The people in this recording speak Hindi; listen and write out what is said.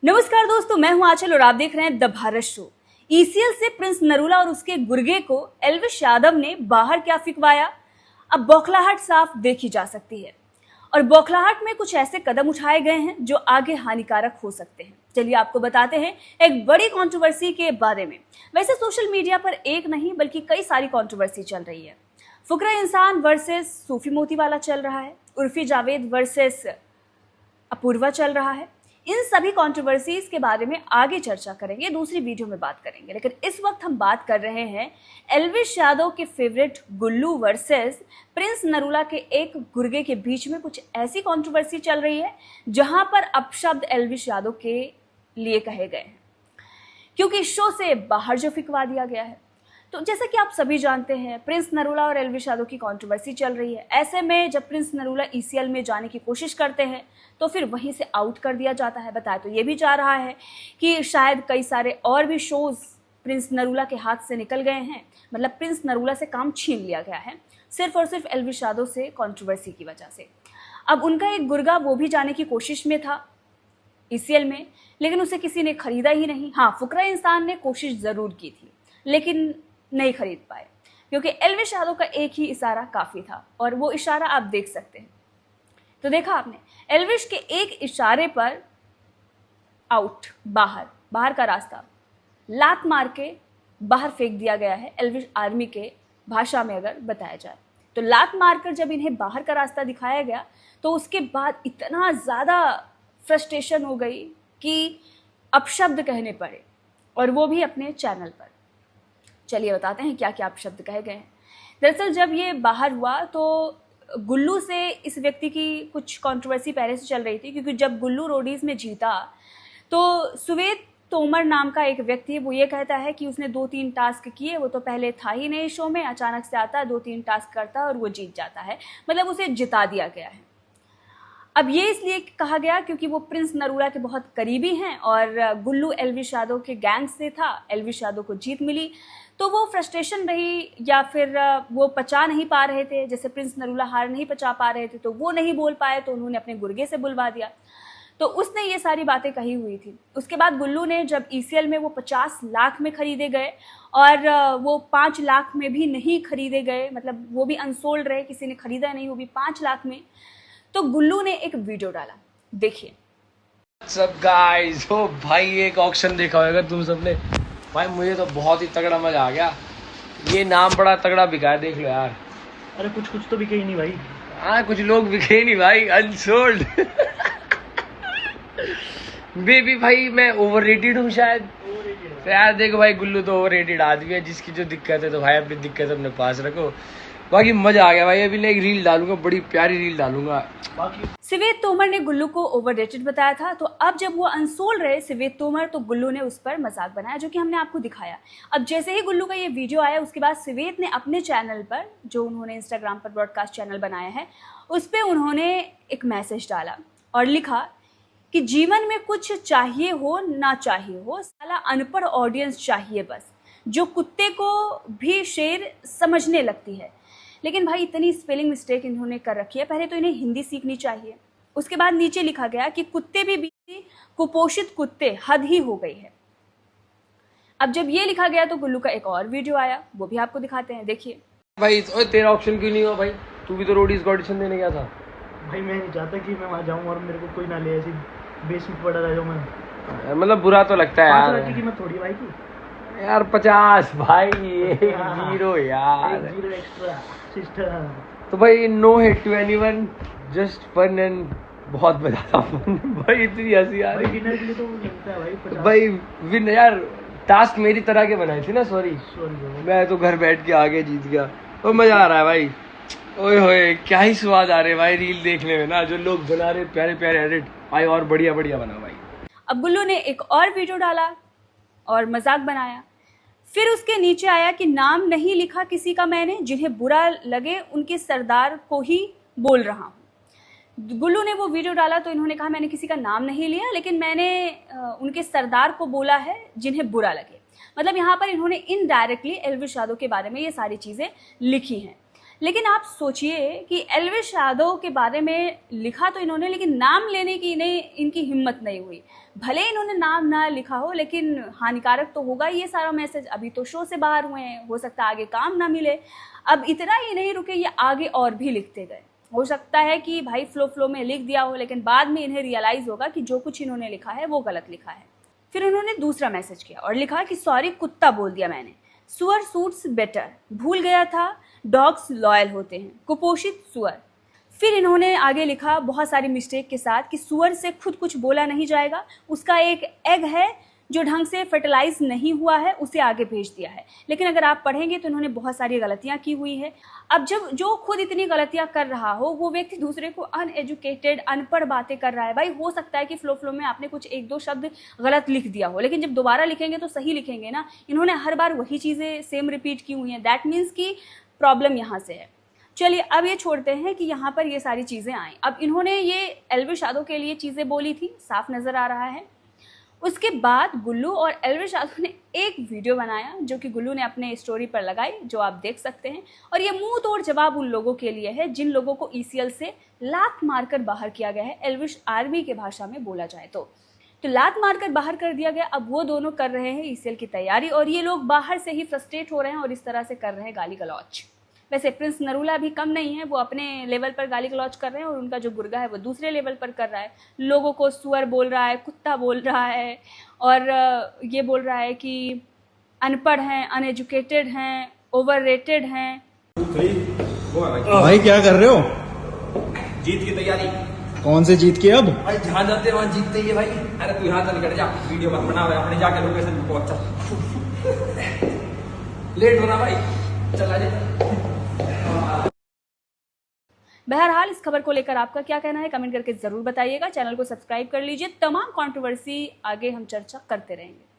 नमस्कार दोस्तों, मैं हूं आंचल और आप देख रहे हैं द भारत शो। ईसीएल से प्रिंस नरूला और उसके गुर्गे को एल्विश यादव ने बाहर क्या फिकवाया, अब बौखलाहट साफ देखी जा सकती है। और बौखलाहट में कुछ ऐसे कदम उठाए गए हैं जो आगे हानिकारक हो सकते हैं। चलिए आपको बताते हैं एक बड़ी कंट्रोवर्सी के बारे में। वैसे सोशल मीडिया पर एक नहीं बल्कि कई सारी कंट्रोवर्सी चल रही है। फुकरा इंसान वर्सेस सूफी मोतीवाला चल रहा है, उर्फी जावेद वर्सेस अपूर्वा चल रहा है। इन सभी कंट्रोवर्सीज के बारे में आगे चर्चा करेंगे, दूसरी वीडियो में बात करेंगे। लेकिन इस वक्त हम बात कर रहे हैं एल्विश यादव के फेवरेट गुल्लू वर्सेस प्रिंस नरूला के एक गुर्गे के बीच में कुछ ऐसी कंट्रोवर्सी चल रही है जहां पर अपशब्द एल्विश यादव के लिए कहे गए हैं, क्योंकि शो से बाहर जो फिकवा दिया गया है। तो जैसा कि आप सभी जानते हैं, प्रिंस नरूला और एल्विश यादव की कंट्रोवर्सी चल रही है। ऐसे में जब प्रिंस नरूला ईसीएल में जाने की कोशिश करते हैं तो फिर वहीं से आउट कर दिया जाता है। बताया तो ये भी जा रहा है कि शायद कई सारे और भी शोज प्रिंस नरूला के हाथ से निकल गए हैं, मतलब प्रिंस नरूला से काम छीन लिया गया है सिर्फ और सिर्फ एल्विश यादव से कंट्रोवर्सी की वजह से। अब उनका एक गुर्गा वो भी जाने की कोशिश में था ईसीएल में, लेकिन उसे किसी ने खरीदा ही नहीं। हाँ, फुकरा इंसान ने कोशिश जरूर की थी लेकिन नहीं खरीद पाए, क्योंकि एल्विश यादव का एक ही इशारा काफी था और वो इशारा आप देख सकते हैं। तो देखा आपने, एल्विश के एक इशारे पर आउट, बाहर का रास्ता लात मार के बाहर फेंक दिया गया है। एल्विश आर्मी के भाषा में अगर बताया जाए तो लात मारकर जब इन्हें बाहर का रास्ता दिखाया गया तो उसके बाद इतना ज़्यादा फ्रस्ट्रेशन हो गई कि अपशब्द कहने पड़े, और वो भी अपने चैनल पर। चलिए बताते हैं क्या क्या अपशब्द कहे गए हैं। दरअसल जब ये बाहर हुआ तो गुल्लू से इस व्यक्ति की कुछ कंट्रोवर्सी पहले से चल रही थी, क्योंकि जब गुल्लू रोडीज में जीता तो सुवेद तोमर नाम का एक व्यक्ति है, वो ये कहता है कि उसने 2-3 टास्क किए, वो तो पहले था ही नहीं शो में, अचानक से आता है 2-3 टास्क करता है और वो जीत जाता है, मतलब उसे जिता दिया गया है। अब ये इसलिए कहा गया क्योंकि वो प्रिंस नरूला के बहुत करीबी हैं और गुल्लू एल्विश यादव के गैंग से था, एल्विश यादव को जीत मिली तो वो फ्रस्ट्रेशन रही, या फिर वो पचा नहीं पा रहे थे। जैसे प्रिंस नरूला हार नहीं पचा पा रहे थे तो वो नहीं बोल पाए, तो उन्होंने अपने गुर्गे से बुलवा दिया। तो उसने ये सारी बातें कही हुई थी। उसके बाद गुल्लू ने जब ईसीएल में वो 50 लाख में खरीदे गए और वो 5 लाख में भी नहीं खरीदे गए, मतलब वो भी अनसोल्ड रहे, किसी ने खरीदा नहीं, वो भी 5 लाख में। तो गुल्लू ने एक वीडियो डाला, देखिए। सब गाइस, हो भाई एक ऑक्शन देखा होगा तुम सबने। भाई मुझे तो बहुत ही तगड़ा मजा आ गया। ये नाम बड़ा तगड़ा बिका है, देख लो यार। अरे कुछ तो बिके ही नहीं भाई। हाँ, कुछ लोग बिके ही नहीं भाई, अनसोल्ड। बेबी भाई मैं ओवररेटेड हूँ शायद। तो यार देखो भाई, गुल्लू तो ओवररेटेड आदमी है, जिसकी जो दिक्कत है तो भाई अपनी दिक्कत अपने पास रखो। बाकी मजा आ गया भाई। अभी मैं एक रील डालूंगा, बड़ी प्यारी रील डालूंगा। सुवेद तोमर ने गुल्लू को ओवररेटेड बताया था, तो अब जब वो अनसोल्ड रहे सुवेद तोमर, तो गुल्लू ने उस पर मजाक बनाया, जो कि हमने आपको दिखाया। अब जैसे ही गुल्लू का ये वीडियो आया उसके बाद सुवेद ने अपने चैनल पर, जो उन्होंने इंस्टाग्राम पर ब्रॉडकास्ट चैनल बनाया है, उस पर उन्होंने एक मैसेज डाला और लिखा कि जीवन में कुछ चाहिए हो ना चाहिए हो, साला अनपढ़ ऑडियंस चाहिए बस, जो कुत्ते को भी शेर समझने लगती है। लेकिन भाई इतनी स्पेलिंग मिस्टेक इन्होंने कर रखी है, पहले तो इन्हें हिंदी सीखनी चाहिए। उसके बाद नीचे लिखा गया कि कुत्ते भी बीसी, कुपोषित कुत्ते, हद ही हो गई है। अब जब ये लिखा गया तो गुल्लू का एक और वीडियो आया, वो भी आपको दिखाते हैं, देखिए। भाई तेरा ऑप्शन क्यों नहीं हुआ भाई? तू भी तो रोडीज का ऑडिशन देने गया था। भाई मैं नहीं चाहता कि मैं वहाँ जाऊँ और मेरे को कोई ना ले, ऐसी बेस में पड़ा रह जाऊँ मैं। मतलब बुरा तो लगता है यार। 5 लाख की कीमत थोड़ी भाई की यार 50 भाई, एक जीरो यार, एक जीरो एक्स्ट्रा सिस्टर। तो भाई no hate to anyone, just fun and बहुत मजा था भाई। इतनी हंसी आ रही विनर के लिए तो लगता है भाई 50। भाई विन यार, टास्क मेरी तरह के बनाए थे ना। सॉरी मैं तो घर बैठ के आगे जीत गया और मजा आ रहा है भाई। ओए होए क्या ही स्वाद आ रहे भाई रील देखने में ना, जो लोग बना रहे प्यारे प्यारे एडिट भाई, और बढ़िया बढ़िया बना भाई। अब गुल्लू ने एक और वीडियो डाला और मजाक बनाया। फिर उसके नीचे आया कि नाम नहीं लिखा किसी का मैंने, जिन्हें बुरा लगे उनके सरदार को ही बोल रहा हूँ। गुल्लू ने वो वीडियो डाला तो इन्होंने कहा मैंने किसी का नाम नहीं लिया, लेकिन मैंने उनके सरदार को बोला है जिन्हें बुरा लगे। मतलब यहाँ पर इन्होंने इनडायरेक्टली एल्विश यादव के बारे में ये सारी चीज़ें लिखी हैं। लेकिन आप सोचिए कि एल्विश यादव के बारे में लिखा तो इन्होंने, लेकिन नाम लेने की इनकी हिम्मत नहीं हुई। भले इन्होंने नाम ना लिखा हो, लेकिन हानिकारक तो होगा ये सारा मैसेज। अभी तो शो से बाहर हुए हैं, हो सकता है आगे काम ना मिले। अब इतना ही नहीं रुके, ये आगे और भी लिखते गए। हो सकता है कि भाई फ्लो में लिख दिया हो, लेकिन बाद में इन्हें रियलाइज़ होगा कि जो कुछ इन्होंने लिखा है वो गलत लिखा है। फिर उन्होंने दूसरा मैसेज किया और लिखा कि सॉरी, कुत्ता बोल दिया मैंने, सुअर सूट्स बेटर, भूल गया था डॉग्स लॉयल होते हैं, कुपोषित सुअर। फिर इन्होंने आगे लिखा बहुत सारी मिस्टेक के साथ कि सुअर से खुद कुछ बोला नहीं जाएगा, उसका एक एग है जो ढंग से फर्टिलाइज नहीं हुआ है, उसे आगे भेज दिया है। लेकिन अगर आप पढ़ेंगे तो इन्होंने बहुत सारी गलतियां की हुई है। अब जब जो खुद इतनी गलतियां कर रहा हो वो व्यक्ति दूसरे को अनएजुकेटेड, अनपढ़ बातें कर रहा है, भाई हो सकता है कि फ्लो में आपने कुछ एक दो शब्द गलत लिख दिया हो, लेकिन जब दोबारा लिखेंगे तो सही लिखेंगे ना। इन्होंने हर बार वही चीज़ें सेम रिपीट की हुई हैं, दैट मीन्स कि प्रॉब्लम यहाँ से है। चलिए अब ये छोड़ते हैं कि यहाँ पर ये सारी चीज़ें आई। अब इन्होंने ये एल्विश यादव के लिए चीज़ें बोली थी, साफ नज़र आ रहा है। उसके बाद गुल्लू और एल्विश यादव ने एक वीडियो बनाया जो कि गुल्लू ने अपने स्टोरी पर लगाई, जो आप देख सकते हैं। और ये मुंह तोड़ जवाब उन लोगों के लिए है जिन लोगों को ECL से लात मारकर बाहर किया गया है, एल्विश आर्मी के भाषा में बोला जाए तो लात मारकर बाहर कर दिया गया। अब वो दोनों कर रहे हैं ECL की तैयारी और ये लोग बाहर से ही फ्रस्ट्रेट हो रहे हैं और इस तरह से कर रहे हैं गाली गलौच। वैसे प्रिंस नरूला भी कम नहीं है, वो अपने लेवल पर गाली गलौच कर रहे हैं और उनका जो गुर्गा है वो दूसरे लेवल पर कर रहा है। लोगों को सुअर बोल रहा है, कुत्ता बोल रहा है और ये बोल रहा है कि अनपढ़ हैं, अनएजुकेटेड हैं, ओवररेटेड हैं। भाई क्या कर रहे हो? जीत की तैयारी। कौन से जीत के? अब भाई जहाँ जाते हैं वहाँ जीतते ही है भाई। अरे तू यहाँ चल कर जा, वीडियो मत बना, अपने जाके लोकेशन पे पहुंच चल। लेट हो रहा भाई, चला जा। बहरहाल इस खबर को लेकर आपका क्या कहना है कमेंट करके जरूर बताइएगा। चैनल को सब्सक्राइब कर लीजिए, तमाम कंट्रोवर्सी आगे हम चर्चा करते रहेंगे।